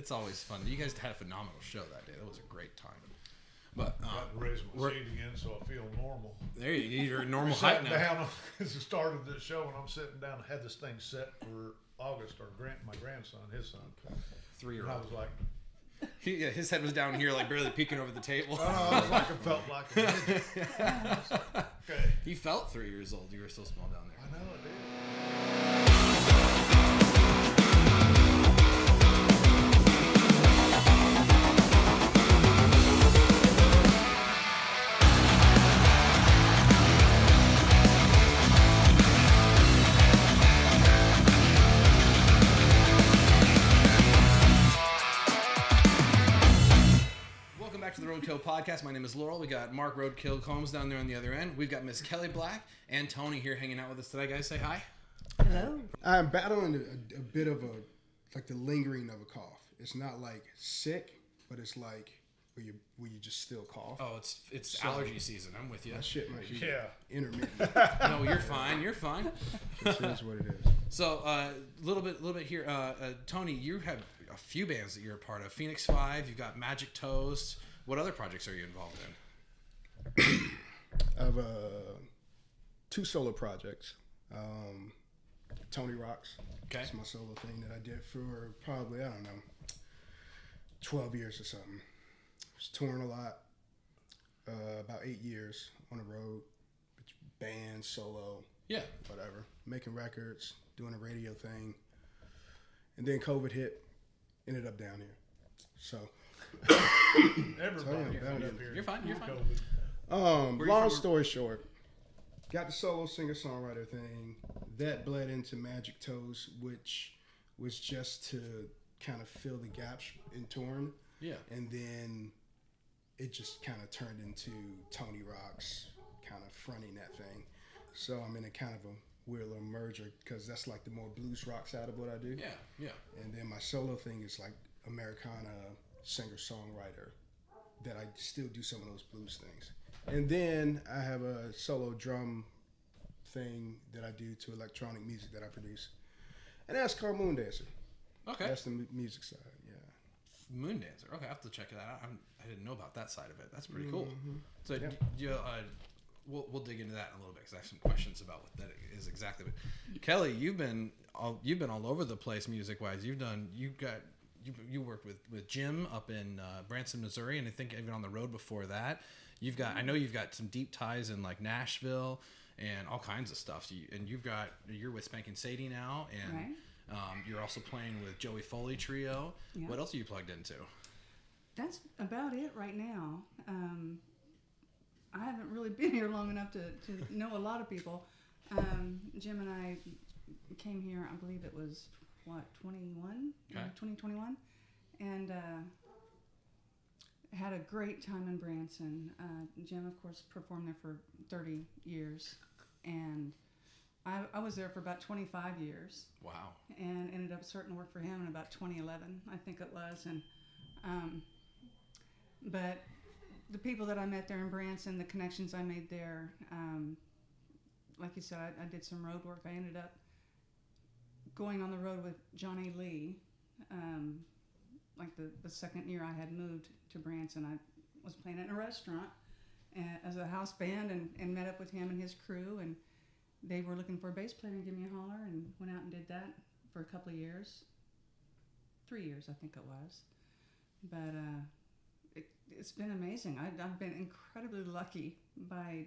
It's always fun. You guys had a phenomenal show that day. That was a great time. But got to raise my seat again so I feel normal. There you're at normal height now. Down as the start of the show, and I'm sitting down. I had this thing set for August, or my grandson, his son, 3-year-old. And I was like, his head was down here, like barely peeking over the table. I was like, I felt like a midget. Okay. He felt 3 years old. You were so small down there. I know I did. To the Roadkill Podcast. My name is Laurel. We got Mark Roadkill Combs down there on the other end. We've got Miss Kelly Black and Tony here hanging out with us today. Guys, say hi. Hello. I'm battling a bit of the lingering of a cough. It's not like sick, but it's like where you just still cough. Oh, it's allergy season. I'm with you. That shit might be intermittent. No, you're fine. You're fine. This is what it is. So, little bit here. Tony, you have a few bands that you're a part of. Phoenix 5. You've got Majik Toast. What other projects are you involved in? I have 2 solo projects. Tony Rocks. Okay. It's my solo thing that I did for probably, 12 years or something. I was touring a lot. About 8 years on the road. Band, solo. Yeah. Whatever. Making records, doing a radio thing. And then COVID hit. Ended up down here. So... Everybody up here. You're fine. You're fine. Long story short, got the solo singer-songwriter thing. That bled into Majik Toast, which was just to kind of fill the gaps in touring. Yeah. And then it just kind of turned into Tony Rocks, kind of fronting that thing. So I'm in a kind of a weird little merger because that's like the more blues rock side of what I do. Yeah, yeah. And then my solo thing is like Americana singer-songwriter that I still do some of those blues things. And then I have a solo drum thing that I do to electronic music that I produce. And that's called Moon Dancer. Okay. That's the music side, yeah. Moon Dancer. Okay, I have to check that out. I didn't know about that side of it. That's pretty cool. Mm-hmm. So we'll dig into that in a little bit because I have some questions about what that is exactly. But Kelly, you've been all over the place music-wise. You worked with Jim up in Branson, Missouri, and I think even on the road before that. I know you've got some deep ties in like Nashville and all kinds of stuff. You're with Spankin Sadie now, and right. You're also playing with Joey Foley Trio. Yeah. What else are you plugged into? That's about it right now. I haven't really been here long enough to know a lot of people. Jim and I came here, I believe it was 2021, and had a great time in Branson. Jim, of course, performed there for 30 years, and I was there for about 25 years. Wow. And ended up starting to work for him in about 2011, I think it was. And but the people that I met there in Branson, the connections I made there, like you said, I did some road work. I ended up going on the road with Johnny Lee, like the second year I had moved to Branson. I was playing in a restaurant as a house band and met up with him and his crew, and they were looking for a bass player and give me a holler, and went out and did that for a couple of years. 3 years, I think it was. But it's been amazing. I've been incredibly lucky by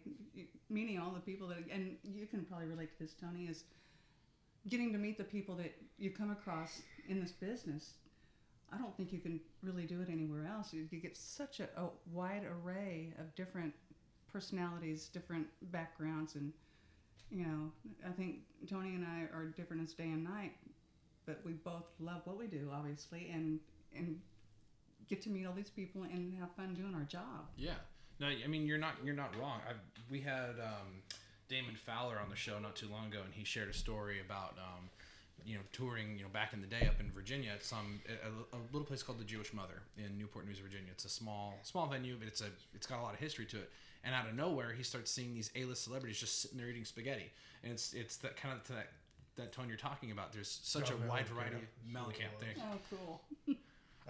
meeting all the people that, and you can probably relate to this, Tony, is getting to meet the people that you come across in this business. I don't think you can really do it anywhere else. You get such a wide array of different personalities, different backgrounds, and I think Tony and I are different as day and night, but we both love what we do, obviously, and get to meet all these people and have fun doing our job. Yeah. No, I mean, you're not wrong. We had Damon Fowler on the show not too long ago, and he shared a story about touring back in the day up in Virginia at a little place called the Jewish Mother in Newport News, Virginia. It's a small venue, but it's got a lot of history to it. And out of nowhere, he starts seeing these A-list celebrities just sitting there eating spaghetti, and it's that kind of that tone you're talking about. There's such a wide variety of Mellencamp thing. Oh, cool.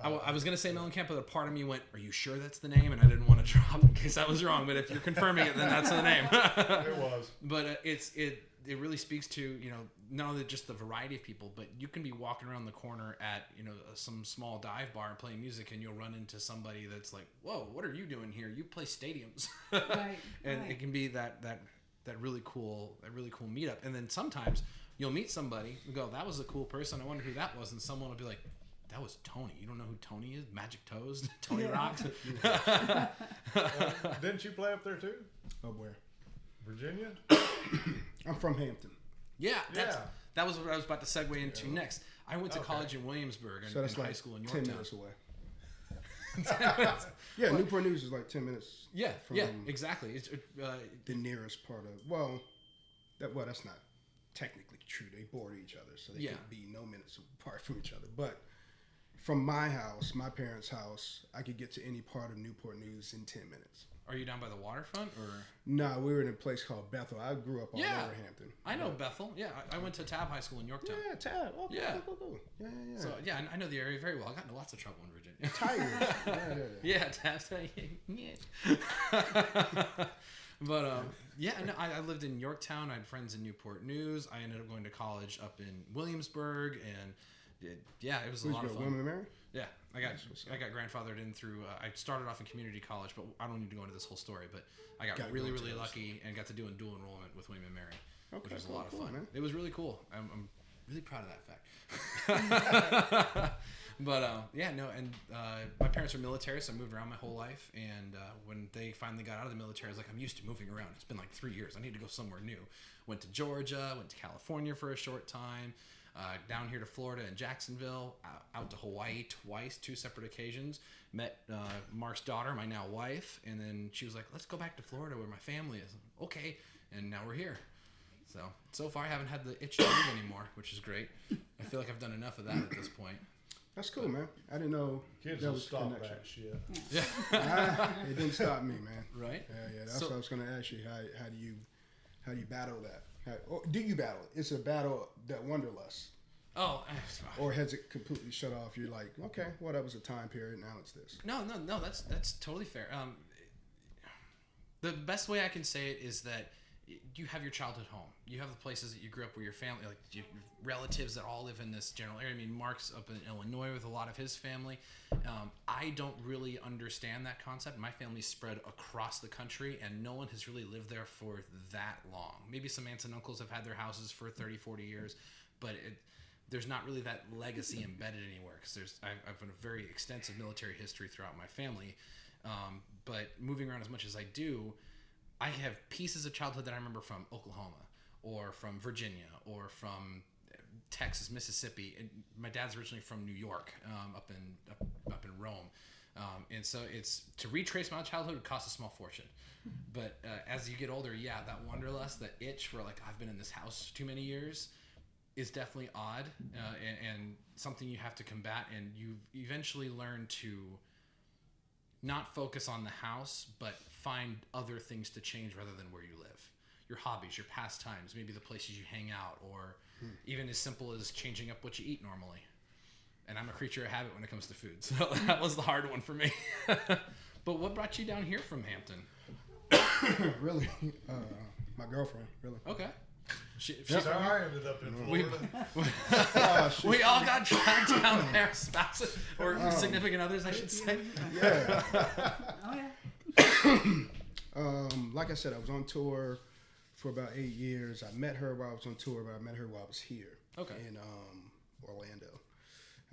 I was gonna say Mellencamp, but a part of me went, "Are you sure that's the name?" And I didn't want to drop in case I was wrong. But if you're confirming it, then that's the name. It was. But it really speaks to not only just the variety of people, but you can be walking around the corner at some small dive bar and playing music, and you'll run into somebody that's like, "Whoa, what are you doing here? You play stadiums." Right. And right. it can be that really cool meetup. And then sometimes you'll meet somebody and go, "That was a cool person. I wonder who that was." And someone will be like, "That was Tony. You don't know who Tony is? Majik Toast? Tony Rocks?" Didn't you play up there too? Oh, where? Virginia? I'm from Hampton. Yeah, Yeah. that was what I was about to segue into next. I went to college in Williamsburg and So that's in high like school in 10 Yorktown. minutes away. Yeah, Newport News is like 10 minutes. Yeah, from exactly. It's, the nearest part of that's not technically true. They border each other, so they could be no minutes apart from each other. But from my house, my parents' house, I could get to any part of Newport News in 10 minutes. are you down by the waterfront or? No, we were in a place called Bethel. I grew up all over Hampton. I know Bethel. Yeah, I went to Tab High School in Yorktown. Yeah, Tab. Okay, Yeah. cool. Yeah. So yeah, I know the area very well. I got into lots of trouble in Virginia. Tigers. Yeah. Yeah, Tab. But no, I lived in Yorktown. I had friends in Newport News. I ended up going to college up in Williamsburg, and it was a lot of fun. Women married? Yeah, I got grandfathered in through. I started off in community college, but I don't need to go into this whole story. But I got really lucky and got to do a dual enrollment with William and Mary, which was a lot of fun. Man. It was really cool. I'm really proud of that fact. But my parents were military, so I moved around my whole life. And when they finally got out of the military, I was like, I'm used to moving around. It's been like 3 years. I need to go somewhere new. Went to Georgia, went to California for a short time. Down here to Florida and Jacksonville, out to Hawaii twice, 2 separate occasions. Met Mark's daughter, my now wife, and then she was like, "Let's go back to Florida where my family is." Okay, and now we're here. So far I haven't had the itch to move anymore, which is great. I feel like I've done enough of that at this point. That's cool, man. I didn't know Kids that will was stop connection. that shit. Yeah, It didn't stop me, man. right. Yeah. That's what I was going to ask you. How do you battle that? Or do you battle it? It's a battle that wanderlust. Oh, Or has it completely shut off? You're like, okay, well, that was a time period. Now it's this. no. That's totally fair. The best way I can say it is that you have your childhood home. You have the places that you grew up where your family, like your relatives that all live in this general area. I mean, Mark's up in Illinois with a lot of his family. I don't really understand that concept. My family's spread across the country, and no one has really lived there for that long. Maybe some aunts and uncles have had their houses for 30, 40 years, but there's not really that legacy embedded anywhere because I've had a very extensive military history throughout my family. But moving around as much as I do, I have pieces of childhood that I remember from Oklahoma or from Virginia or from Texas, Mississippi. And my dad's originally from New York, up in Rome. And so it's to retrace my childhood would cost a small fortune. But as you get older, that wanderlust, that itch where like I've been in this house too many years is definitely odd and something you have to combat. And you eventually learn to not focus on the house, but find other things to change rather than where you live. Your hobbies, your pastimes, maybe the places you hang out, or even as simple as changing up what you eat normally. And I'm a creature of habit when it comes to food, so that was the hard one for me. But what brought you down here from Hampton? Really? My girlfriend, really. Okay. That's how I ended up in Florida. We all got dragged down there, spouses or significant others, I should say. Yeah. Oh yeah. Like I said, I was on tour for about 8 years. I met her while I was on tour, but I met her while I was here. Okay. In Orlando.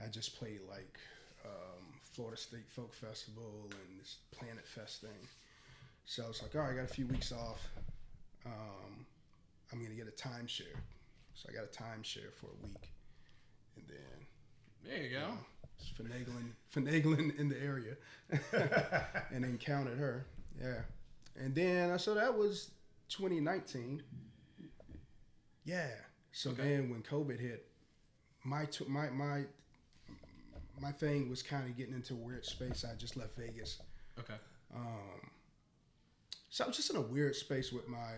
I just played like Florida State Folk Festival and this Planet Fest thing. So I was like, all right, I got a few weeks off. I'm going to get a timeshare. So I got a timeshare for a week. And then... There you go. Just finagling in the area. And encountered her. Yeah. And then, so that was 2019. Yeah. So then when COVID hit, my thing was kind of getting into a weird space. I just left Vegas. Okay. So I was just in a weird space with my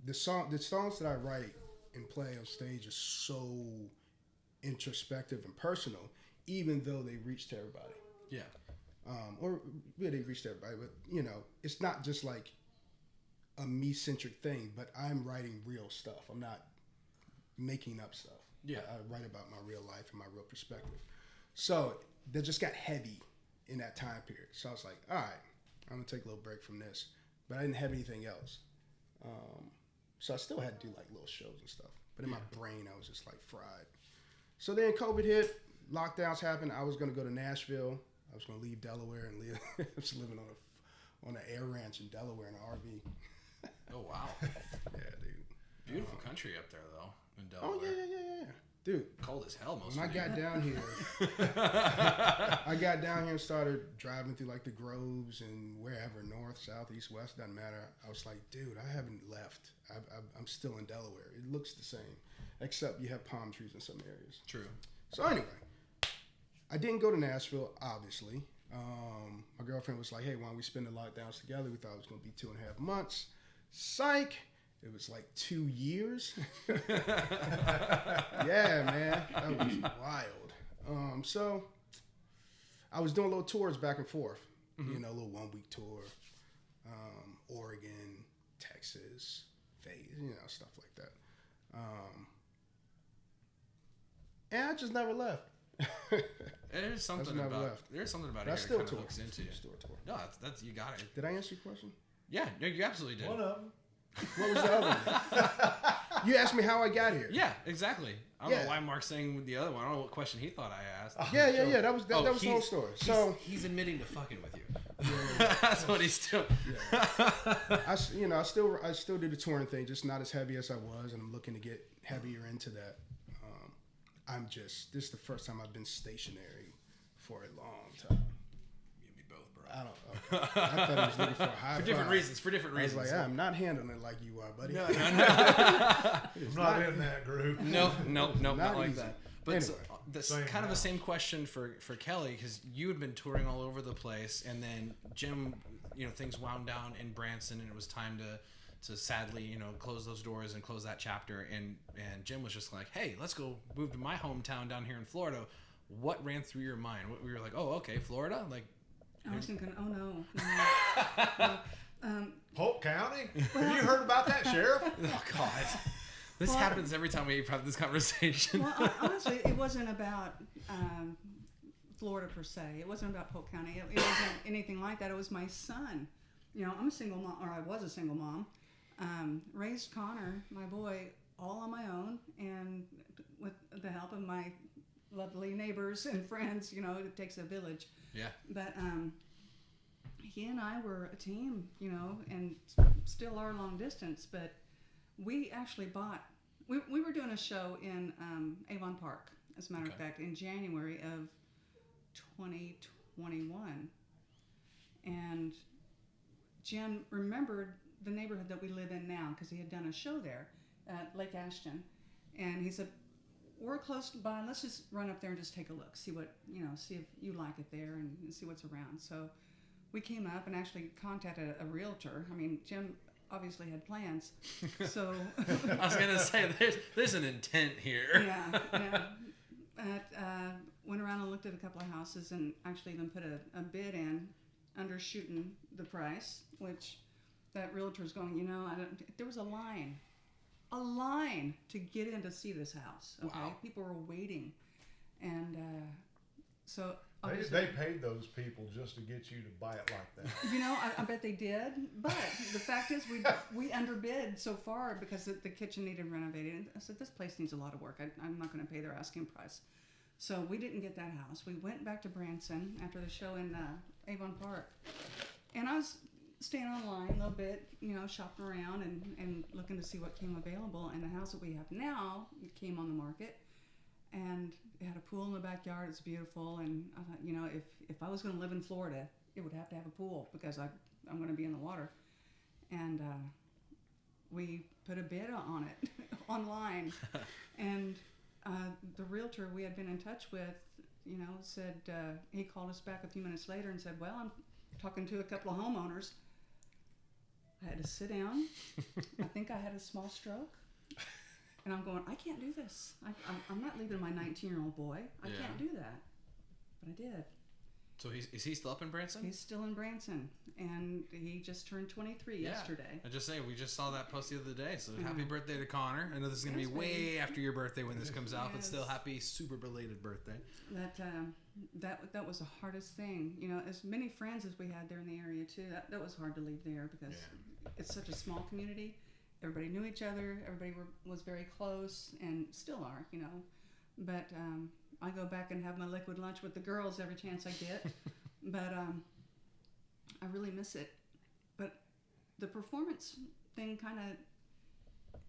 the songs that I write and play on stage are so introspective and personal. even though they reached everybody. Yeah. Or yeah, they reached everybody, but you know, it's not just like a me-centric thing, but I'm writing real stuff. I'm not making up stuff. Yeah. I write about my real life and my real perspective. So that just got heavy in that time period. So I was like, all right, I'm gonna take a little break from this, but I didn't have anything else. So I still had to do like little shows and stuff, but in my brain I was just like fried. So then COVID hit, lockdowns happened. I was gonna go to Nashville. I was gonna leave Delaware and live. I was living on an air ranch in Delaware in an RV. Oh wow. Yeah, dude. Beautiful country up there though in Oh Delaware. yeah. Dude, Cold as hell most when of I the got down here, and started driving through like the groves and wherever, north, south, east, west, doesn't matter. I was like, dude, I haven't left. I'm still in Delaware. It looks the same, except you have palm trees in some areas. True. So anyway, I didn't go to Nashville, obviously. My girlfriend was like, hey, why don't we spend the lockdowns together? We thought it was going to be 2.5 months. Psych. It was like 2 years. Yeah, man. That was wild. So I was doing little tours back and forth. Mm-hmm. You know, a little 1-week tour. Oregon, Texas, Vegas, you know, stuff like that. And I just never left. There's something about it here that kind of hooks into you. Still tour. No, that's you got it. Did I answer your question? Yeah, no, you absolutely did. One of them. What was the other one? You asked me how I got here. Yeah, exactly. I don't know why Mark's saying with the other one. I don't know what question he thought I asked. Yeah. That was the whole story. So he's admitting to fucking with you. That's what he's doing. Yeah. I still do the touring thing, just not as heavy as I was, and I'm looking to get heavier into that. This is the first time I've been stationary for a long time. You and me both, bro. I don't know. I thought he was looking for a high For different reasons. I was like, I'm not handling it like you are, buddy. No. I'm not in that group. No, not like easy. that. But Anyway, this kind of the same question for Kelly, because you had been touring all over the place, and then Jim, things wound down in Branson, and it was time to sadly, close those doors and close that chapter. And Jim was just like, hey, let's go move to my hometown down here in Florida. What ran through your mind? What, we were like, oh, okay, Florida? Like, I was thinking, oh no. Polk County? Have you heard about that, Sheriff? Oh, God. This happens every time we have this conversation. Well, honestly, it wasn't about Florida per se. It wasn't about Polk County. It wasn't anything like that. It was my son. I'm a single mom, or I was a single mom. Raised Connor, my boy, all on my own, and with the help of my lovely neighbors and friends. It takes a village. Yeah. But he and I were a team, and still are long distance. But we actually bought. We were doing a show in Avon Park, as a matter of fact, in January of 2021, and Jim remembered the neighborhood that we live in now because he had done a show there at Lake Ashton, and he said, we're close by, let's just run up there and just take a look, see what, see if you like it there and see what's around. So we came up and actually contacted a realtor. I mean, Jim obviously had plans, so I was gonna say there's an intent here. Yeah. Went around and looked at a couple of houses and actually even put a bid in, undershooting the price, which that realtor's going, there was a line to get in to see this house. Okay, wow. People were waiting, and so they paid those people just to get you to buy it like that. I bet they did. But the fact is, we underbid so far because the kitchen needed renovated. And I said, this place needs a lot of work. I'm not going to pay their asking price. So we didn't get that house. We went back to Branson after the show in Avon Park, and I was staying online a little bit, shopping around and looking to see what came available. And the house that we have now came on the market, and it had a pool in the backyard. It's beautiful, and I thought, if I was going to live in Florida, it would have to have a pool because I'm going to be in the water. And we put a bid on it online, and the realtor we had been in touch with, said he called us back a few minutes later and said, well, I'm talking to a couple of homeowners. I had to sit down. I think I had a small stroke. And I'm going, I can't do this. I'm not leaving my 19-year-old boy. I can't do that. but I did. So is he still up in Branson? He's still in Branson, and he just turned 23 yesterday. I just say we just saw that post the other day. So Yeah. happy birthday to Connor. I know this is going to be Thanks, way baby. after your birthday when this comes out, but Yes. still happy super belated birthday. That was the hardest thing. You know, as many friends as we had there in the area too. That was hard to leave there because it's such a small community. Everybody knew each other. Everybody was very close and still are. You know, but I go back and have my liquid lunch with the girls every chance I get. But I really miss it. But the performance thing kind of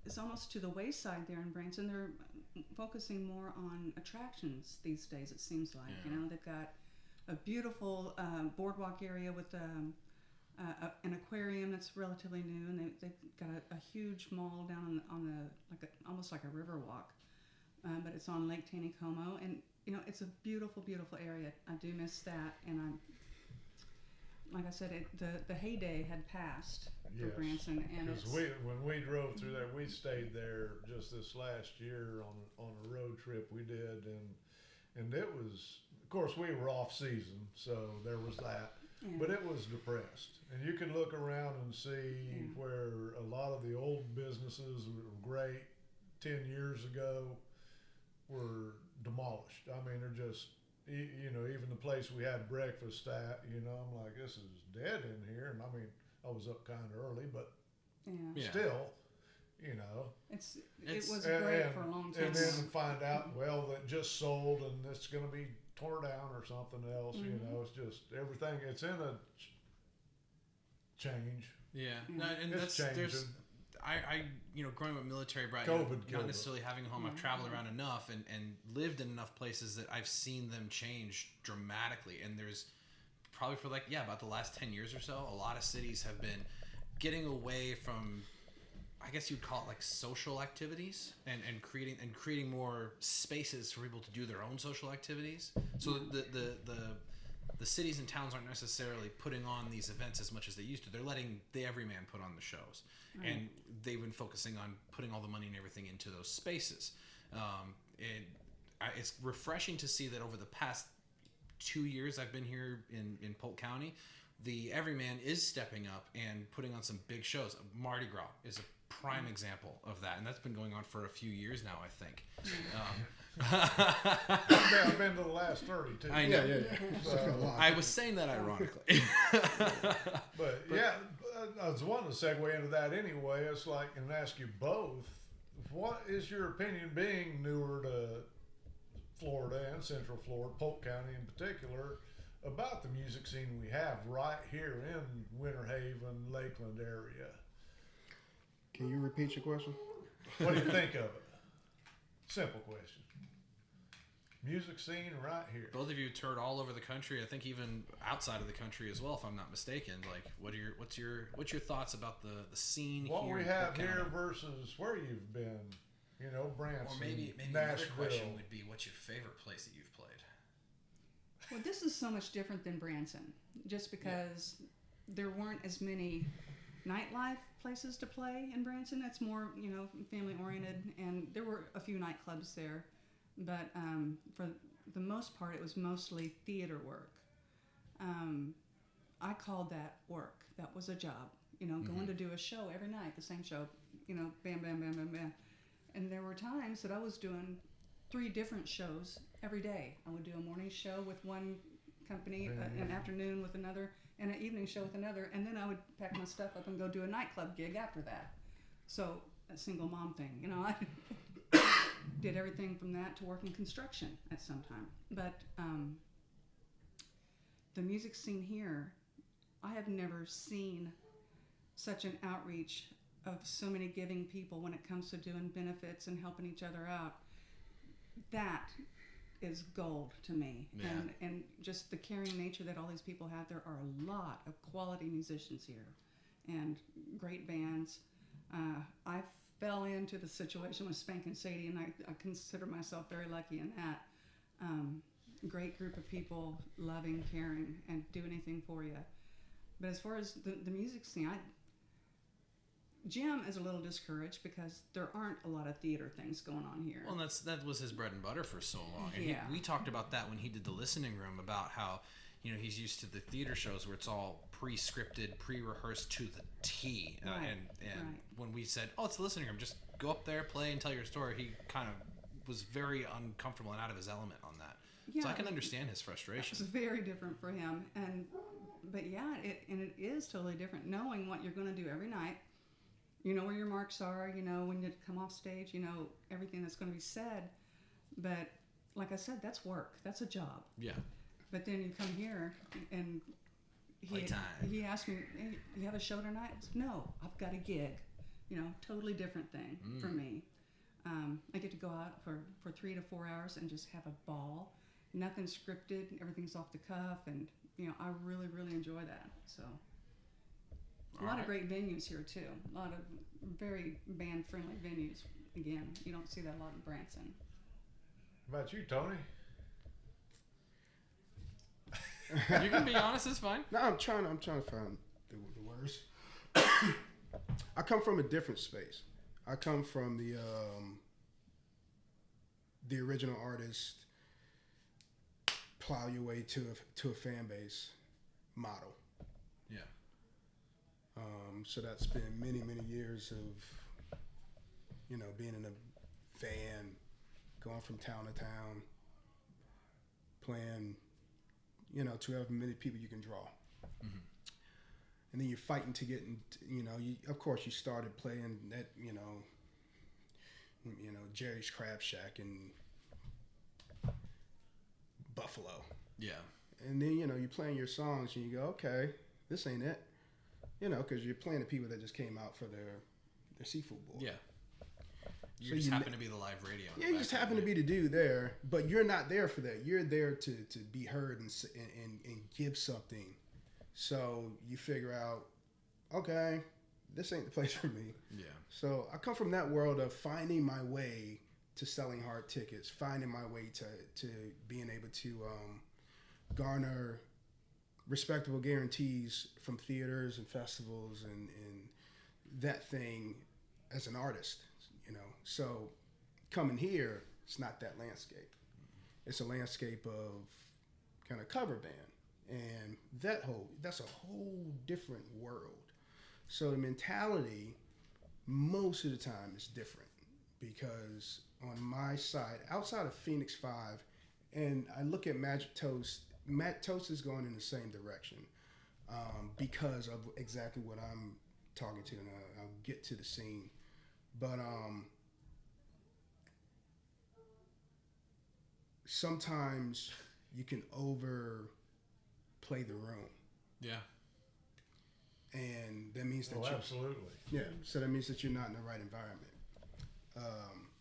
is almost to the wayside there in Branson. They're focusing more on attractions these days, it seems like. Yeah. You know, they've got a beautiful boardwalk area with an aquarium that's relatively new, and they've got a huge mall down on the almost like a river walk, but it's on Lake Taneycomo, and you know, it's a beautiful, beautiful area. I do miss that, and like I said, the heyday had passed for Yes. Branson, and Because when we drove through there, we stayed there just this last year on a road trip we did, and it was, of course, we were off season, so there was that, yeah. but it was depressed, and you could look around and see where a lot of the old businesses were great 10 years ago were demolished. I mean, they're just, you know, even the place we had breakfast at, you know, I'm like, this is dead in here, and I mean, I was up kind of early, but Yeah. still, you know. It was great for a long time. And then find out, well, that just sold and it's going to be torn down or something else. Mm-hmm. You know, it's just everything. It's in a change. Yeah, no, and It's there's changing. I you know, growing up military brat, COVID not killed necessarily having a home, I've traveled around enough and lived in enough places that I've seen them change dramatically. And there's probably for like about the last 10 years or so, a lot of cities have been getting away from, I guess you'd call it like social activities, and creating more spaces for people to do their own social activities. So the cities and towns aren't necessarily putting on these events as much as they used to. They're letting the everyman put on the shows, and they've been focusing on putting all the money and everything into those spaces. It's refreshing to see that over the past 2 years I've been here in Polk County, the everyman is stepping up and putting on some big shows. Mardi Gras is a prime example of that, and that's been going on for a few years now, I think. I've been to the last 30 too. I know. Yeah. So, I was saying that ironically. but yeah, I was wanting to segue into that anyway. It's like, and ask you both, what is your opinion, being newer to Florida and Central Florida, Polk County in particular, about the music scene we have right here in Winter Haven, Lakeland area? Can you repeat your question? What do you think of it? Simple question. Music scene right here. Both of you toured all over the country. I think even outside of the country as well, if I'm not mistaken. Like, what's your thoughts about the scene What here? we in have Polk County? here versus where you've been. You know, Branson, Or maybe another Nashville. question would be, what's your favorite place that you've played? Well, this is so much different than Branson, just because there weren't as many nightlife places to play in Branson. That's more, you know, family oriented, and there were a few nightclubs there, but for the most part, it was mostly theater work. I called that work. That was a job. You know, going to do a show every night, the same show. You know, bam, bam, bam, bam, bam. And there were times that I was doing 3 different shows every day. I would do a morning show with one company, an afternoon with another, and an evening show with another, and then I would pack my stuff up and go do a nightclub gig after that. So, a single mom thing, you know, I did everything from that to working construction at some time. But the music scene here, I have never seen such an outreach of so many giving people when it comes to doing benefits and helping each other out. That is gold to me. Yeah. And just the caring nature that all these people have. There are a lot of quality musicians here and great bands. I fell into the situation with Spankin Sadie, and I consider myself very lucky in that. Great group of people, loving, caring, and do anything for you. But as far as the music scene, Jim is a little discouraged because there aren't a lot of theater things going on here. Well, that was his bread and butter for so long. And Yeah. we talked about that when he did the listening room, about how, he's used to the theater shows where it's all pre-scripted, pre-rehearsed to the T. Right, And right. when we said, it's the listening room, just go up there, play, and tell your story, he kind of was very uncomfortable and out of his element on that. Yeah. So I can understand his frustration. It's very different for him, but yeah, it is totally different. Knowing what you're going to do every night, you know where your marks are, you know when you come off stage, you know everything that's going to be said. But like I said, that's work. That's a job. Yeah. But then you come here and Playtime. he asked me, hey, you have a show tonight? I said, no, I've got a gig. Totally different thing for me. I get to go out for 3 to 4 hours and just have a ball. Nothing scripted. Everything's off the cuff. And, I really, really enjoy that. So a lot of great venues here, too. A lot of very band-friendly venues. Again, you don't see that a lot in Branson. How about you, Tony? You can be honest, it's fine. No, I'm trying to find the words. I come from a different space. I come from the original artist, plow your way to a fan base model. Yeah. So that's been many, many years of, being in a van, going from town to town, playing, to however many people you can draw. Mm-hmm. And then you're fighting to get, of course you started playing at, Jerry's Crab Shack in Buffalo. Yeah. And then, you're playing your songs and you go, okay, this ain't it. Because you're playing the people that just came out for their seafood bowl. Yeah. So You just happen to be the live radio. Yeah, you just happen to be the dude there, but you're not there for that. You're there to be heard and give something. So you figure out, okay, this ain't the place for me. Yeah. So I come from that world of finding my way to selling hard tickets, finding my way to being able to garner respectable guarantees from theaters and festivals and that thing as an artist, So coming here, it's not that landscape. It's a landscape of kind of cover band. And that's a whole different world. So the mentality most of the time is different because on my side, outside of Phoenix 5, and I look at Majik Toast, Toast is going in the same direction because of exactly what I'm talking to, and I'll get to the scene. But sometimes you can overplay the room. Yeah. And that means that absolutely. Yeah, so that means that you're not in the right environment.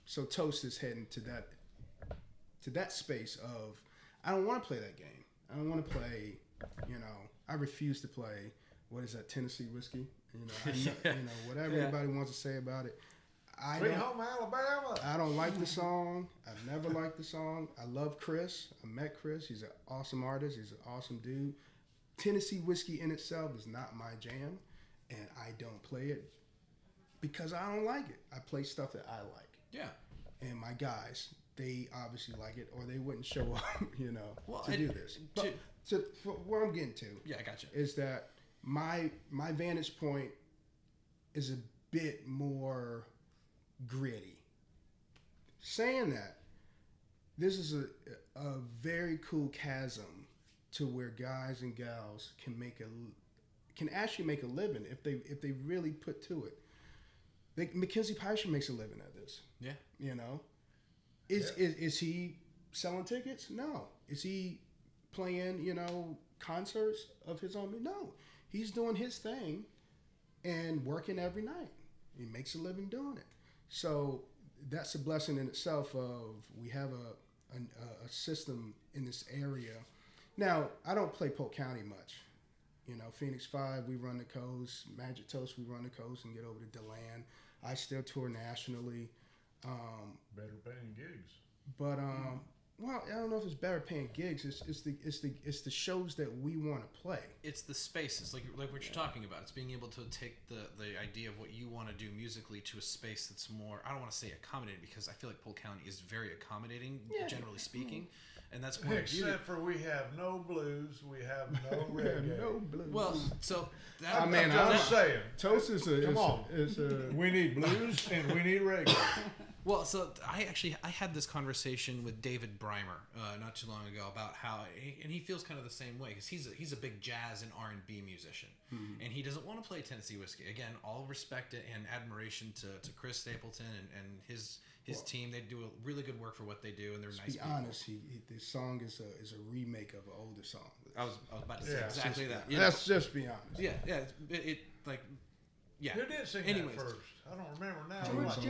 So Toast is heading to that space of, I don't want to play that game. I don't want to play, I refuse to play, what is that, Tennessee whiskey? Whatever anybody wants to say about it. Sweet Home Alabama. I don't like the song. I've never liked the song. I love Chris. I met Chris. He's an awesome artist. He's an awesome dude. Tennessee whiskey in itself is not my jam, and I don't play it because I don't like it. I play stuff that I like. Yeah. And my guys, they obviously like it, or they wouldn't show up, to do this. But for where I'm getting to, yeah, I gotcha, is that my vantage point is a bit more gritty. Saying that, this is a very cool chasm to where guys and gals can actually make a living if they really put to it. Mackenzie Peischer makes a living at this. Yeah. Is he selling tickets? No. Is he playing, concerts of his own? No. He's doing his thing and working every night. He makes a living doing it. So that's a blessing in itself of we have a system in this area. Now, I don't play Polk County much. Phoenix 5, we run the coast. Majik Toast, we run the coast and get over to DeLand. I still tour nationally. Better paying gigs. But Well, I don't know if it's better paying gigs. It's the shows that we want to play. It's the spaces, like what you're talking about. It's being able to take the idea of what you want to do musically to a space that's more, I don't want to say accommodating, because I feel like Polk County is very accommodating, generally speaking. And that's one except for we have no blues, we have no reggae. No blues. Well, so that, I'm just saying. Toast is a... Come on. We need blues and we need reggae. Well, so I had this conversation with David Breimer not too long ago about how, and he feels kind of the same way, because he's a big jazz and R&B musician, and he doesn't want to play Tennessee whiskey. Again, all respect and admiration to Chris Stapleton and his team. They do a really good work for what they do, and they're nice people. To be honest, this song is a remake of an older song. I was about to say exactly that. Let's just be honest. Yeah. It like. Yeah. Who did sing that first? I don't remember now. George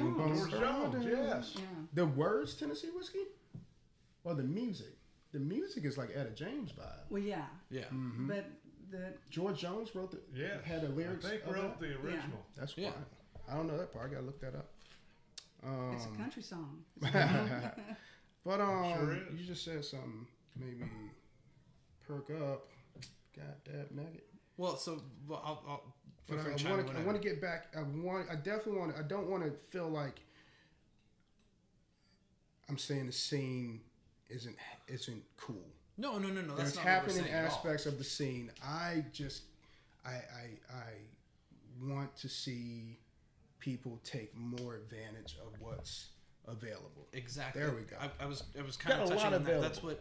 Jones, yes. Yeah. The words Tennessee Whiskey? Or the music? The music is like Etta James vibe. Well, yeah. Yeah. Mm-hmm. But George Jones wrote had the lyrics. I think wrote the original. Yeah. That's why. I don't know that part. I gotta look that up. It's a country song. But sure is. You just said something made me perk up. God damn nugget. Well, so I'll but I want to get back. I don't want to feel like I'm saying the scene isn't cool. No. There's happening aspects of the scene. I want to see people take more advantage of what's available. Exactly. There we go. I was kind of touching on that. That's what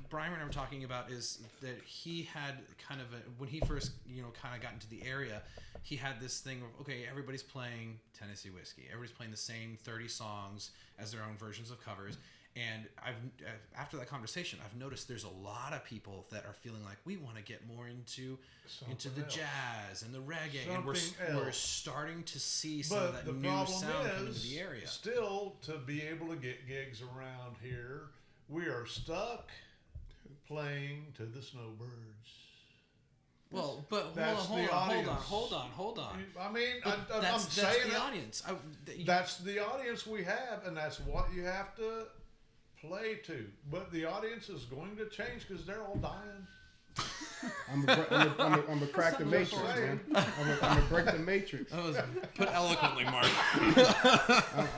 Brian and I were talking about, is that he had kind of when he first kind of got into the area, he had this thing of, okay, everybody's playing Tennessee whiskey. Everybody's playing the same 30 songs as their own versions of covers. And after that conversation, I've noticed there's a lot of people that are feeling like we want to get more into the jazz and the reggae, and we're starting to see some of that new sound come into the area. Still, to be able to get gigs around here, we are stuck playing to the Snowbirds. Well, but that's hold on. I mean, that's saying the audience. That's the audience we have, and that's what you have to play to. But the audience is going to change because they're all dying. I'm gonna crack the matrix, man. I'm gonna break the matrix. That was put eloquently, Mark.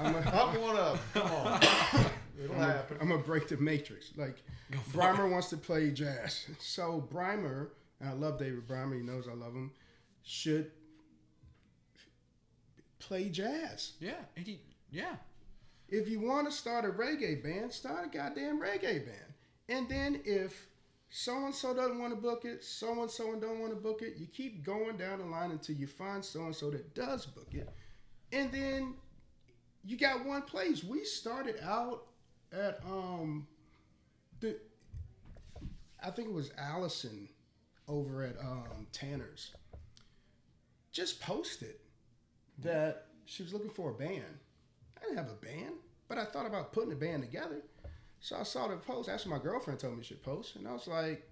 I'm one of them. Come on. It'll happen. I'm gonna break the matrix. Like, Breimer wants to play jazz. So Breimer, and I love David Breimer, he knows I love him, should play jazz. Yeah. If you want to start a reggae band, start a goddamn reggae band. And then if so-and-so doesn't want to book it, so-and-so don't want to book it, you keep going down the line until you find so-and-so that does book it. And then you got one place. We started out at, I think it was Allison over at Tanner's. Just posted that she was looking for a band. I didn't have a band, but I thought about putting a band together. So I saw the post. Actually, my girlfriend told me she should post, and I was like,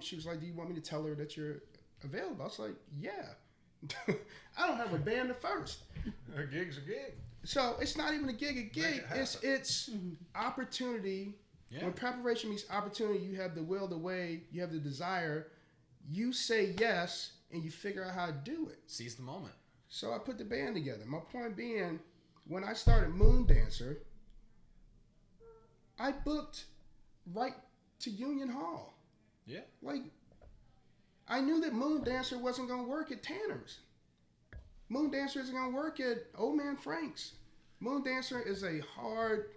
she was like, do you want me to tell her that you're available? I was like, yeah. I don't have a band at first. A gig's a gig. So it's not even a gig. It's opportunity. Yeah. When preparation meets opportunity, you have the will, the way, you have the desire. You say yes, and you figure out how to do it. Seize the moment. So I put the band together. My point being, when I started Moon Dancer, I booked right to Union Hall. Yeah. Like, I knew that Moon Dancer wasn't going to work at Tanner's. Moon Dancer isn't going to work at Old Man Frank's. Moon Dancer is a hard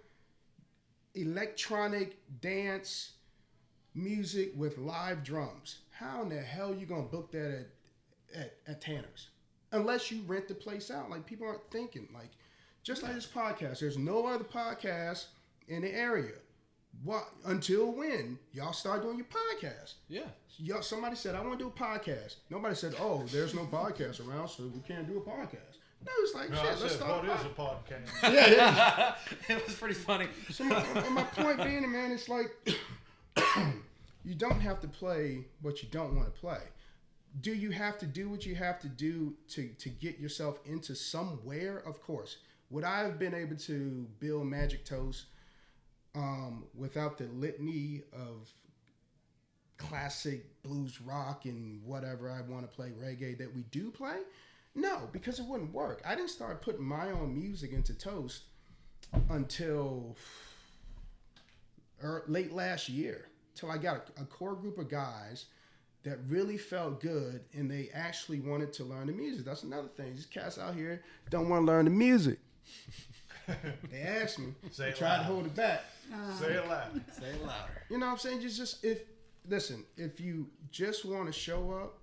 electronic dance music with live drums. How in the hell are you going to book that at Tanner's? Unless you rent the place out. Like, people aren't thinking. Like, just like this podcast, there's no other podcast in the area. What until when y'all start doing your podcast? Yeah. Somebody said, I want to do a podcast. Nobody said, oh, there's no podcast around, so we can't do a podcast. No, it's like, shit, let's start what is a podcast? Yeah. It was pretty funny. So my point being, man, it's like you don't have to play what you don't want to play. Do you have to do what you have to do to get yourself into somewhere? Of course. Would I have been able to build Majik Toast without the litany of classic blues rock and whatever I want to play reggae that we do play? No, because it wouldn't work. I didn't start putting my own music into Toast until late last year, till I got a core group of guys that really felt good and they actually wanted to learn the music. That's another thing. These cats out here don't want to learn the music. They asked me. Say it try loud. to hold it back. Say it loud. Say it louder. You know what I'm saying? If you just want to show up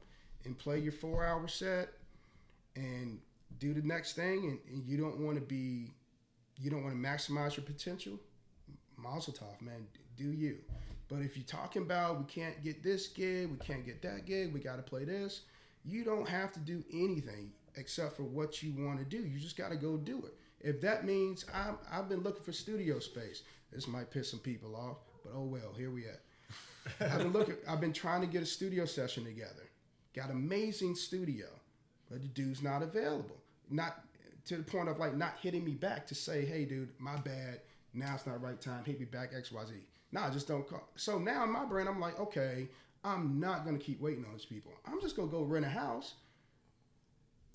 and play your 4-hour set and do the next thing and you don't want to maximize your potential, mazel tov, man, do you. But if you're talking about we can't get this gig, we can't get that gig, we got to play this, you don't have to do anything except for what you want to do. You just got to go do it. If that means I've been looking for studio space, this might piss some people off, but oh well, here we at. I've been trying to get a studio session together. Got amazing studio, but the dude's not available. Not to the point of like not hitting me back to say, hey dude, my bad. Now it's not the right time. Hit me back, XYZ. No, I just don't call. So now in my brain, I'm like, okay, I'm not going to keep waiting on these people. I'm just going to go rent a house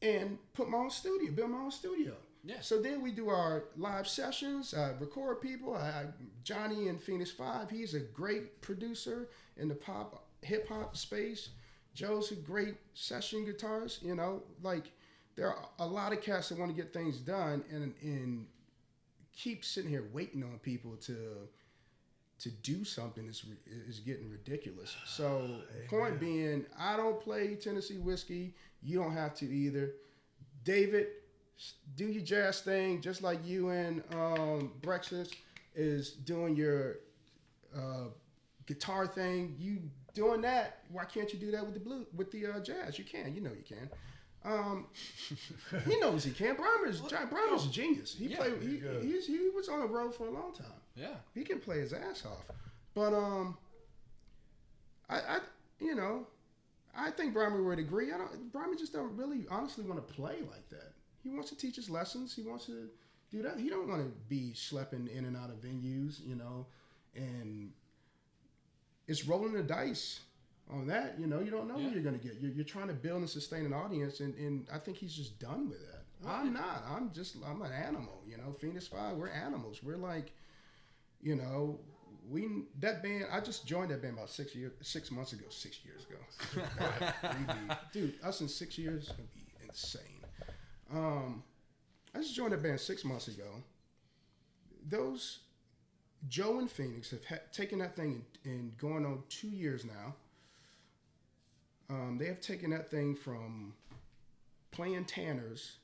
and put my own studio, build my own studio. Yeah. So then we do our live sessions, record people. Johnny in Phoenix 5, he's a great producer in the pop, hip hop space. Joe's a great session guitarist. You know, like there are a lot of cats that want to get things done and keep sitting here waiting on people to do something is getting ridiculous. So point being, I don't play Tennessee whiskey. You don't have to either. David, do your jazz thing just like you and Breakfast is doing your guitar thing. You doing that? Why can't you do that with the jazz? You can. You know you can. He knows he can. Brahmer's a genius. He was on the road for a long time. Yeah, he can play his ass off. But I think Brahmer would agree. Brahmer just don't really honestly want to play like that. He wants to teach his lessons. He wants to do that. He don't want to be schlepping in and out of venues, you know, and it's rolling the dice on that. You know, you don't know who you're going to get. You're trying to build and sustain an audience, and I think he's just done with that. Right. I'm not. I'm an animal, you know. Phoenix 5, we're animals. We're like, you know, that band, I just joined that band about 6 months ago. 6 years ago. Dude, us in 6 years is going to be insane. I just joined that band 6 months ago. Those Joe and Phoenix have taken that thing and going on 2 years now. They have taken that thing from playing Tanner's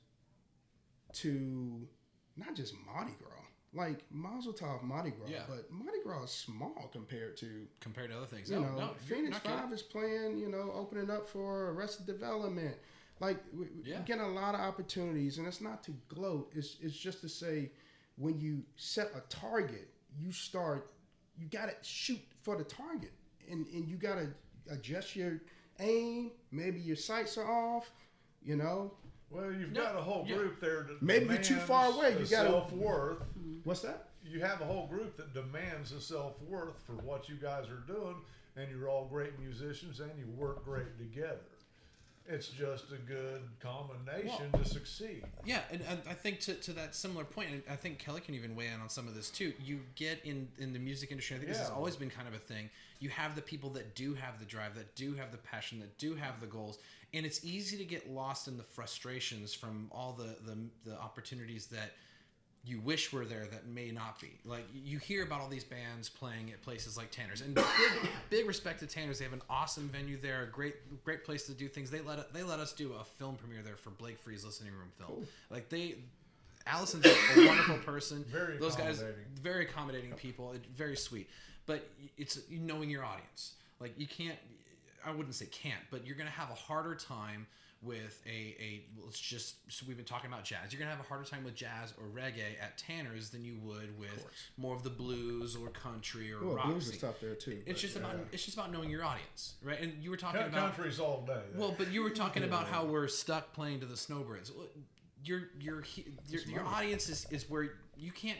to not just Mardi Gras. Like Mazel Tov Mardi Gras, but Mardi Gras is small compared to other things. You know, Phoenix 5 is playing, you know, opening up for Arrested Development. Like we're getting a lot of opportunities, and it's not to gloat. It's just to say, when you set a target, you gotta shoot for the target, and you gotta adjust your aim. Maybe your sights are off, you know. Well, you've got a whole group there that maybe you're too far away. You got self-worth. What's that? You have a whole group that demands a self-worth for what you guys are doing, and you're all great musicians, and you work great together. It's just a good combination to succeed. Yeah, and I think to that similar point, and I think Kelly can even weigh in on some of this too. You get in the music industry, I think this has always been kind of a thing. You have the people that do have the drive, that do have the passion, that do have the goals, and it's easy to get lost in the frustrations from all the opportunities that you wish were there that may not be. Like, you hear about all these bands playing at places like Tanner's, and big respect to Tanner's. They have an awesome venue there, a great place to do things. They let us do a film premiere there for Blake Free's Listening Room film. Cool. Like, Allison's a wonderful person. Those guys, very accommodating people, very sweet. But it's knowing your audience. Like, you can't, I wouldn't say can't, but you're going to have a harder time with so we've been talking about jazz. You're gonna have a harder time with jazz or reggae at Tanner's than you would with more of the blues or country or rock. Blues is tough there too. It's just about knowing your audience, right? And you were talking about country's all day. Well, but you were talking about how we're stuck playing to the Snowbirds. Your audience is where you can't.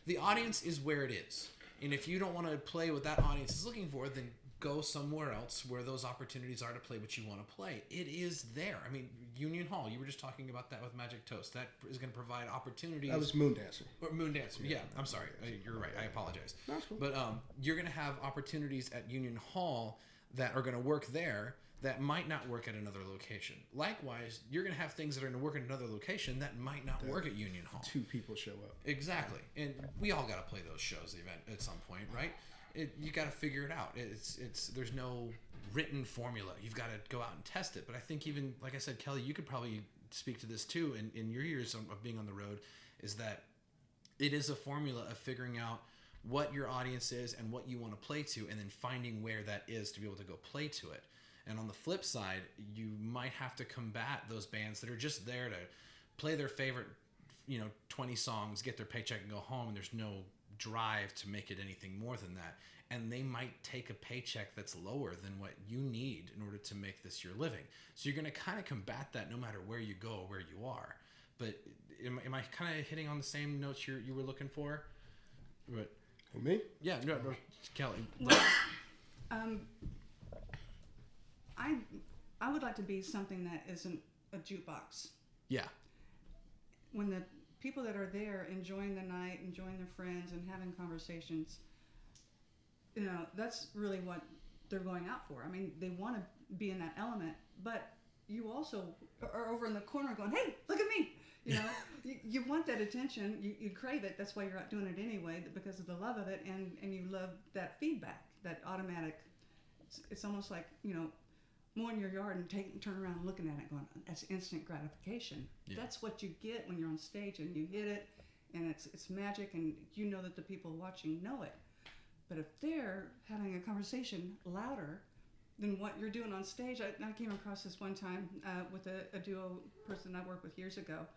the audience is where it is. And if you don't want to play what that audience is looking for, then go somewhere else where those opportunities are to play what you want to play. It is there. I mean, Union Hall, you were just talking about that with Majik Toast. That is going to provide opportunities. That was Moon Dancer. Or Moon Dancer, yeah. I'm sorry. You're right. I apologize. That's cool. But you're going to have opportunities at Union Hall that are going to work there that might not work at another location. Likewise, you're going to have things that are going to work at another location that might not work at Union Hall. 2 people show up. Exactly. And we all got to play those shows at some point, right? You got to figure it out. There's no written formula. You've got to go out and test it. But I think even, like I said, Kelly, you could probably speak to this too in your years of being on the road, is that it is a formula of figuring out what your audience is and what you want to play to, and then finding where that is to be able to go play to it. And on the flip side, you might have to combat those bands that are just there to play their favorite, 20 songs, get their paycheck and go home, and there's no drive to make it anything more than that. And they might take a paycheck that's lower than what you need in order to make this your living. So you're going to kind of combat that no matter where you go or where you are. But am I kind of hitting on the same notes you were looking for? But, Me? yeah, no, Kelly. Well, I would like to be something that isn't a jukebox. Yeah. When the people that are there enjoying the night, enjoying their friends, and having conversations, that's really what they're going out for. I mean, they want to be in that element, but you also are over in the corner going, "Hey, look at me!" You want that attention. You crave it. That's why you're out doing it anyway, because of the love of it, and you love that feedback, that automatic. It's almost like mowing your yard and turn around and looking at it going, that's instant gratification. Yeah. That's what you get when you're on stage and you hit it, and it's magic, and you know that the people watching know it. But if they're having a conversation louder than what you're doing on stage, I came across this one time with a duo person I worked with years ago.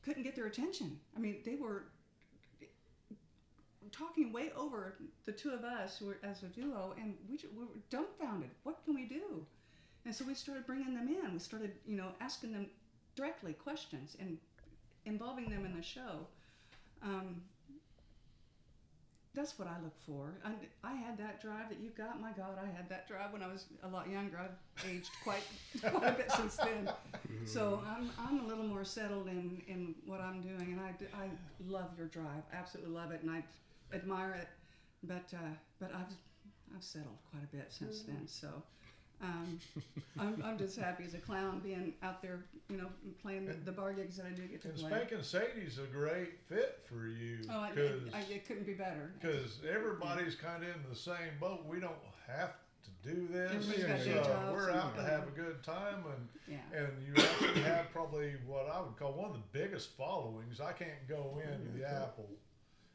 Couldn't get their attention. I mean, they were talking way over the two of us who were as a duo, and we were dumbfounded. What can we do? And so we started bringing them in. We started, asking them directly questions and involving them in the show. That's what I look for. I had that drive that you've got. My God, I had that drive when I was a lot younger. I've aged quite a bit since then. So I'm a little more settled in what I'm doing, and I love your drive. Absolutely love it, and I admire it. But I've settled quite a bit since then. So. I'm just happy as a clown being out there, playing the bar gigs that I do get to play. And Spankin Sadie's a great fit for you. Oh, it couldn't be better. Because everybody's kind of in the same boat. We don't have to do this. We're out to have a good time, and you actually have probably what I would call one of the biggest followings. I can't go into the Apple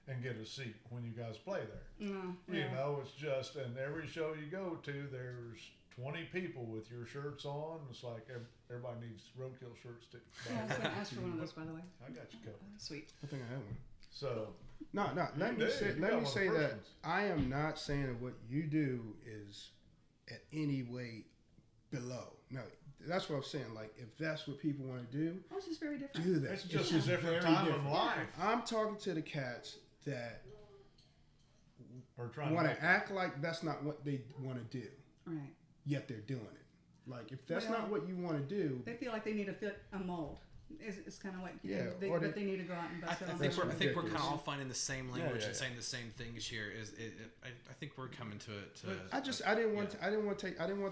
and get a seat when you guys play there. It's just, and every show you go to, there's 20 people with your shirts on. It's like everybody needs roadkill shirts too. Yeah, I was going to ask for one of those, by the way. I got you covered. Sweet. I think I have one. So no. Let me say that I am not saying that what you do is at any way below. No, that's what I'm saying. Like, if that's what people want to do, it's just very different. Do that. It's just a different time in life. I'm talking to the cats that want to act like that's not what they want to do. Right. Yet they're doing it. Like, if that's not what you want to do, they feel like they need to fit a mold. It's kind of what but they need to go out and bust it. I think we're kind of all finding the same language and saying the same things here. I think we're coming to it. I didn't want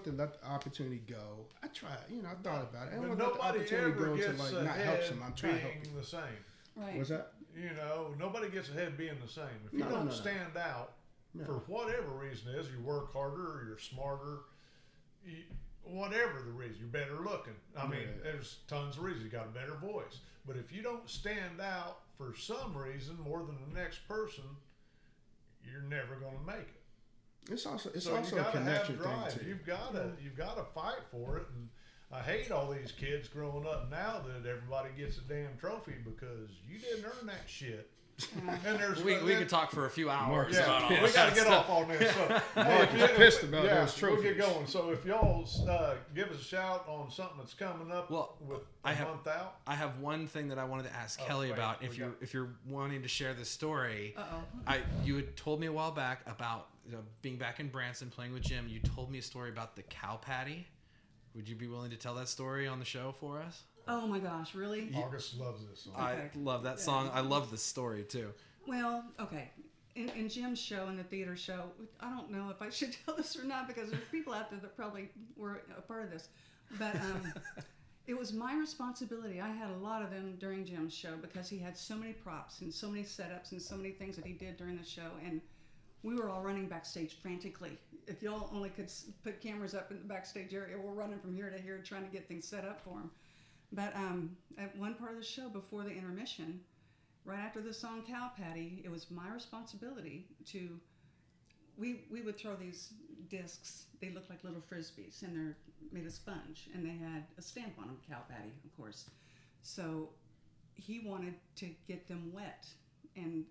to let the opportunity go. I tried. I thought about it. I didn't want to let the opportunity go to not help them. I'm trying to help them. The same. Right. What's that? Nobody gets ahead being the same. If you don't stand out for whatever reason it is, you work harder or you're smarter. Whatever the reason, you're better looking. I mean, there's tons of reasons. You got a better voice. But if you don't stand out for some reason more than the next person, you're never going to make it. It's also a connection thing too. You've got to fight for it. And I hate all these kids growing up now that everybody gets a damn trophy because you didn't earn that shit. And there's We could talk for a few hours yeah, about all we that got to get stuff. off on this. So, Mark is pissed about those We'll trophies. get going. So if y'all give us a shout on something that's coming up with a month out. I have one thing that I wanted to ask Kelly wait, about. If you're wanting to share this story, you had told me a while back about being back in Branson playing with Jim. You told me a story about the cow patty. Would you be willing to tell that story on the show for us? Oh my gosh, really? August loves this song. I love that song. I love this story too. Well, okay. In Jim's show, in the theater show, I don't know if I should tell this or not because there's people out there that probably were a part of this. But it was my responsibility. I had a lot of them during Jim's show because he had so many props and so many setups and so many things that he did during the show. And we were all running backstage frantically. If y'all only could put cameras up in the backstage area, we're running from here to here trying to get things set up for him. But at one part of the show before the intermission, right after the song Cow Patty, it was my responsibility to, we would throw these discs, they look like little frisbees, and they're made of sponge, and they had a stamp on them, Cow Patty, of course. So he wanted to get them wet, and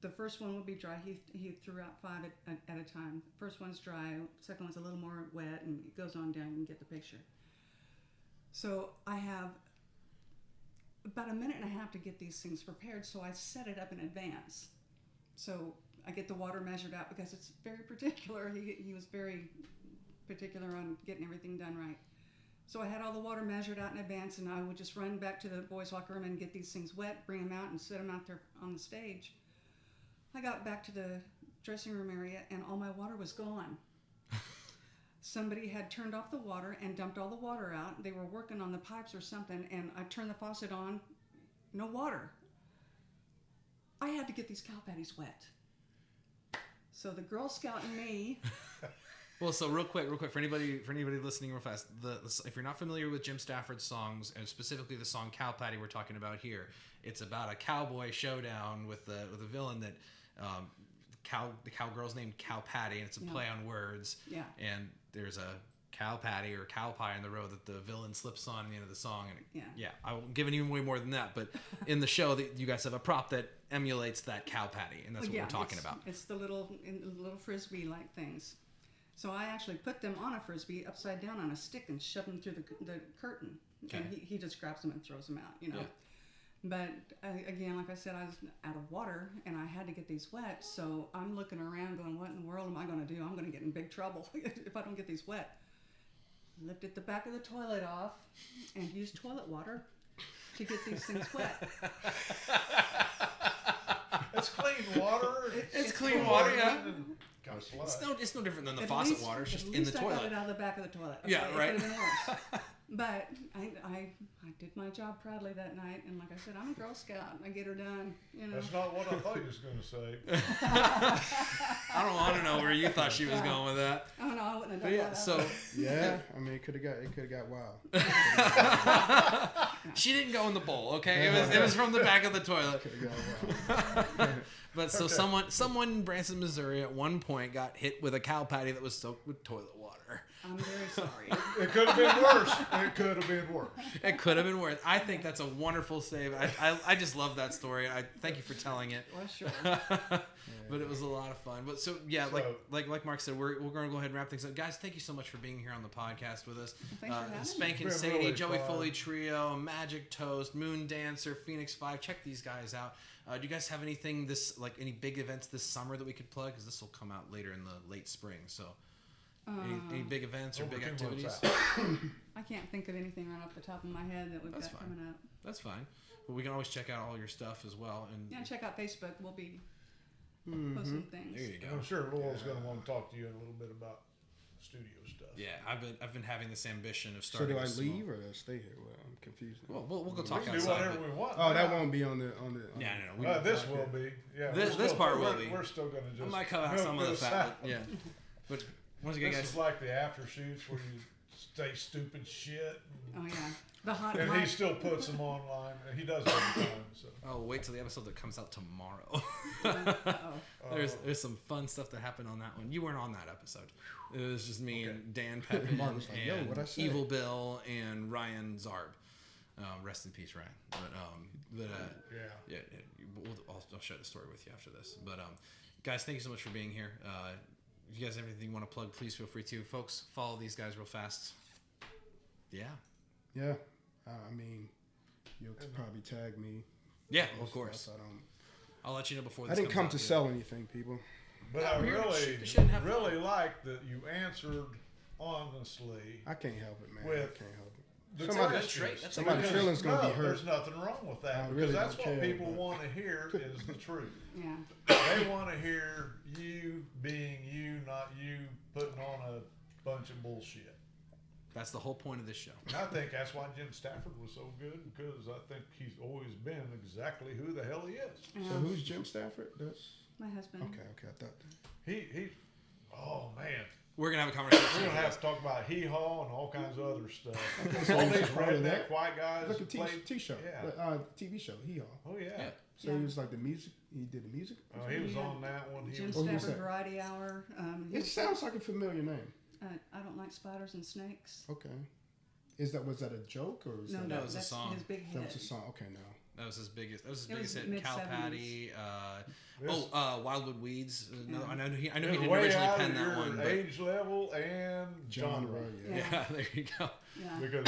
the first one would be dry. He threw out 5 at a time. First one's dry, second one's a little more wet, and it goes on down, you can get the picture. So I have about a minute and a half to get these things prepared, so I set it up in advance. So I get the water measured out because it's very particular. He was very particular on getting everything done right. So I had all the water measured out in advance, and I would just run back to the boys' locker room and get these things wet, bring them out, and set them out there on the stage. I got back to the dressing room area, and all my water was gone. Somebody had turned off the water and dumped all the water out. They were working on the pipes or something, and I turned the faucet on, no water. I had to get these cow patties wet. So the Girl Scout in me. Well, so real quick, for anybody listening real fast, if you're not familiar with Jim Stafford's songs, and specifically the song Cow Patty we're talking about here, it's about a cowboy showdown with a villain that the cowgirl's named Cow Patty, and it's a play on words. Yeah. And there's a cow patty or cow pie on the road that the villain slips on at the end of the song. And I won't give any way more than that, but in the show that you guys have a prop that emulates that cow patty, and that's what we're talking about. It's the little frisbee-like things. So I actually put them on a frisbee upside down on a stick and shove them through the curtain. Okay. And he just grabs them and throws them out, you know. Yeah. But again, like I said, I was out of water and I had to get these wet. So I'm looking around going, what in the world am I going to do? I'm going to get in big trouble if I don't get these wet. Lifted the back of the toilet off and used toilet water to get these things wet. It's clean water. It's clean water, yeah. It's no different than the faucet water. It's just in the toilet. I got it out of the back of the toilet. Okay, yeah, right. It could have been worse. But I did my job proudly that night, and like I said, I'm a Girl Scout. I get her done. You know. That's not what I thought you was going to say. I don't want to know where you thought she was going with that. Oh no, I wouldn't have done that. So yeah, I mean, it could have got wild. She didn't go in the bowl, okay? It was from the back of the toilet. Could have got wild. But so someone in Branson, Missouri, at one point got hit with a cow patty that was soaked with toilet water. I'm very sorry. It could have been worse. It could have been worse. I think that's a wonderful save. I just love that story. I thank you for telling it. Well, sure. But it was a lot of fun. But like Mark said, we're going to go ahead and wrap things up. Guys, thank you so much for being here on the podcast with us. Thanks for having me. Spankin Sadie, really Joey Foley Trio, Majik Toast, Moon Dancer, Phoenix 5. Check these guys out. Do you guys have anything any big events this summer that we could plug? Because this will come out later in the late spring. So any big events or big activities? I can't think of anything right off the top of my head that we've got coming up. That's fine. But we can always check out all your stuff as well. And check out Facebook. We'll be posting things. There you go. I'm sure Laurel's going to want to talk to you a little bit about studio stuff. Yeah, I've been having this ambition of starting. So do I leave or do I stay here? Well, I'm confused. Well, we'll go talk outside. We can do whatever we want. Oh, that won't be on the. No. This will be. Yeah. This part will be. We're still going to just. I might cut out some of the fat. Yeah. But once again, this guys, is like the after shoots where you say stupid shit. Oh yeah. The hot. And he still puts them online. And he does it all the time. So. Oh, wait till the episode that comes out tomorrow. There's some fun stuff that happened on that one. You weren't on that episode. It was just me and Dan Pepin and Evil Bill and Ryan Zarb. Rest in peace, Ryan. Yeah, I'll share the story with you after this. But guys, thank you so much for being here. If you guys have anything you want to plug, please feel free to. Folks, follow these guys real fast. Yeah. Yeah. I mean, you'll probably tag me. Yeah, of course. I'll let you know before this I didn't come out, to sell anything, people. But No, I we're here to really, shoot and have really fun. like that you answered honestly. I can't help it, man. With I can't help it. The Somebody- questions. trait. That's Somebody's Because, feelings gonna be hurt. There's nothing wrong with that I because really that's don't what care, people but- want to hear is the truth. Yeah. They want to hear you being you, not you putting on a bunch of bullshit. That's the whole point of this show. And I think that's why Jim Stafford was so good because I think he's always been exactly who the hell he is. Yeah. So who's Jim Stafford? That's My husband. okay. I thought that. He oh man. We're going to have a We're conversation. gonna have to talk about hee-haw and all kinds of other stuff. so All he's these a part of redneck that. white guys Like a played. T-show. Yeah. TV show. Hee Haw. Oh yeah. Yeah. So he was like the music. He did the music. Oh, he was Yeah. on that one. He Jim was Oh, he was Stafford that. Variety Hour. It sounds like a familiar name. I don't like spiders and snakes. Okay. Was that a joke or is No, that no, That was a that's song. his big that head. was a song? Okay, no. That was his biggest. That was his It biggest was hit. Cow mid-70s. Pattie. This- Wildwood Weeds. Another, Yeah. I know he It's didn't way originally out pen of that your one. But age level and genre. Yeah. yeah, there you go. Yeah. Because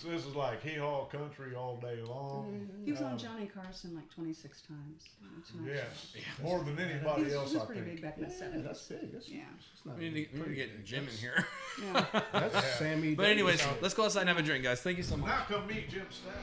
this is like hee haw country all day long. He was on Johnny Carson like 26 times. It's not- Yes, Yeah. more than He anybody was, else. he was I pretty think. big back in the Yeah, 70s. that's big. That's, Yeah. that's not We need to pretty get big. Jim in That's- here. Yeah. That's Yeah. Sammy. But anyways, Davis. let's go outside and have a drink, guys. Thank you so much. Now come meet Jim Stafford.